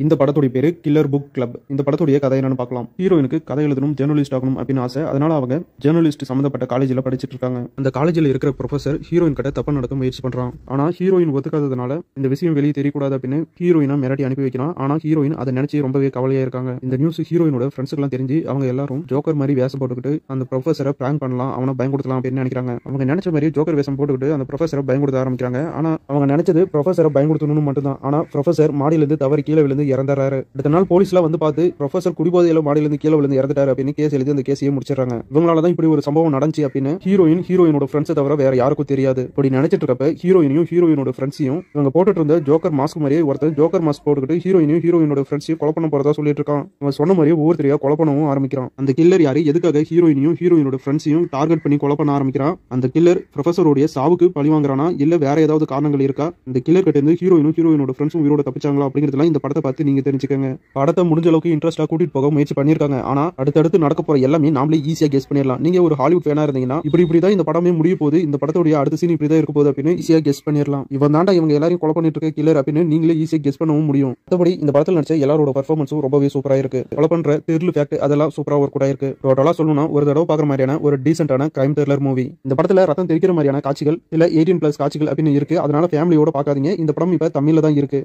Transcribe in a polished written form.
இந்த படத்துடைய பேரு கில்லர் புக் கிளப். இந்த படத்துடைய கதை என்னன்னு பார்க்கலாம். ஹீரோயினுக்கு கதை எழுதணும், ஜேர்னலிஸ்ட் ஆகணும் அப்படின்னு ஆசை. அதனால அவங்க ஜேர்னலிஸ்ட் சம்பந்தப்பட்ட காலேஜில் படிச்சிட்டு இருக்காங்க. அந்த காலேஜில் இருக்கிற ப்ரொஃபசர் ஹீரோயின் கிட்ட தப்பு நடக்க முயற்சி பண்றான். ஆனா ஹீரோயின் ஒத்துக்காததுனால இந்த விஷயம் வெளியே தெரியக்கூடாது அப்படின்னு ஹீரோயினை மிரட்டி அனுப்பி வைக்கிறான். ஆனா ஹீரோயின் அதை நினைச்சு ரொம்பவே கவலையா இருக்காங்க. இந்த நியூஸ் ஹீரோயினோட ஃப்ரெண்ட்ஸுக்கு தெரிஞ்சு அவங்க எல்லாரும் ஜோக்கர் மாதிரி வேஷம் போட்டுக்கிட்டு அந்த ப்ரொஃபசரை பிராங்க் பண்ணலாம், அவனை பயன்படுத்தலாம் அப்படின்னு நினைக்கிறாங்க. அவங்க நினைச்ச மாதிரி ஜோக்கர் வேஷம் போட்டுக்கிட்டு அந்த ப்ரொஃபசரை பயன்படுத்த ஆரம்பிக்கிறாங்க. ஆனா அவங்க நினைச்சது ப்ரொஃபசரை பயன்படுத்தணும்னு மட்டும்தான். ஆனா ப்ரொஃபசர் மாடியிலிருந்து தவறி கீழே விழுந்து இறந்துறாரு. அடுத்த நாள் போலீஸ்ல வந்து பார்த்து ப்ரொஃபசர் குடிபோதையில மாடியிலிருந்து கீழே விழுந்து இறந்துட்டாரு அப்படின்னு கேஸ் எழுதி அந்த கேஸையே முடிச்சிடறாங்க. இவங்களாலதான் இப்படி ஒரு சம்பவம் நடந்துச்சு அப்படின்னு ஹீரோயினோட ஃப்ரெண்ட்ஸை தவிர வேற யாருக்கும் தெரியாது. இப்படி நினைச்சிட்டு இருக்கப்ப ஹீரோயினோட ஃப்ரெண்ட்ஸையும் இவங்க போட்டுட்டு இருந்த ஜோக்கர் மாஸ்க் மாதிரியே ஒருத்தர் ஜோக்கர் மாஸ்க் போட்டுக்கிட்டு ஹீரோயினோட ஃப்ரெண்ட்ஸையும் கொலை பண்ண போறதா சொல்லிட்டு இருக்கான். அவன் சொன்ன மாதிரியே ஒவ்வொருத்தரையா கொலை பண்ணவும் ஆரம்பிக்கிறான். அந்த கில்லர் யாரு, எதுக்காக ஹீரோயினோட ஃப்ரெண்ட்ஸையும் டார்கெட் பண்ணி கொலை பண்ண ஆரம்பிக்கிறான். அந்த கில்லர் ப்ரொஃபசரோட சாவுக்கு பழி வாங்குறானா இல்ல வேற ஏதாவது காரணங்கள் இருக்கா, இந்த கில்லர் கிட்ட இருந்து ஹீரோயினோட ஃப்ரெண்ட்ஸும் உயிரோட தப்பிச்சாங்களா அப்படிங்கிறதுலாம் இந்த படத்தை பார்த்து நீங்க தெரிஞ்சுக்கங்க. படத்தை முடிஞ்ச அளவுக்கு இன்ட்ரெஸ்டா கூட்டிட்டு போக முயற்சி பண்ணிருக்காங்க. ஆனா அடுத்தடுத்து நடக்க போற எல்லாமே நாமளே ஈஸியா கெஸ் பண்ணிடலாம். நீங்க ஒரு ஹாலிவுட் ஃபேனா இருந்தீங்கன்னா இப்படிதான் இந்த படமே முடிய போகுது, இந்த படத்தோட அடுத்த சீன் இப்படிதான் இருக்க போகுது அப்படின்னு ஈஸியா கெஸ் பண்ணிடலாம். இவன் தாண்டா இவங்க எல்லாரையும் கொலை பண்ணிட்டு இருக்க கில்லர் அப்படின்னு நீங்களே ஈஸியா கெஸ் பண்ணவும் முடியும். மற்றபடி இந்த படத்தில் நடிச்ச எல்லாரோட பர்ஃபார்மன்ஸும் ரொம்பவே சூப்பரா இருக்கு. கொலை பண்ற த்ரில் ஃபேக்ட் அதெல்லாம் சூப்பரா ஒர்க் அவுட் ஆயிருக்கு. டோட்டலா சொல்லணும்னா ஒரு தடவை பாக்குற மாதிரியான ஒரு டீசென்டான கிரைம் த்ரில்லர் மூவி. இந்த படத்துல ரத்தம் தெரிக்கிற மாதிரியான காட்சிகள் இல்ல 18+ காட்சிகள் அப்படின்னு இருக்கு. அதனால ஃபேமிலியோட பாக்காதீங்க. இந்த படம் இப்ப தமிழ்ல தான் இருக்கு.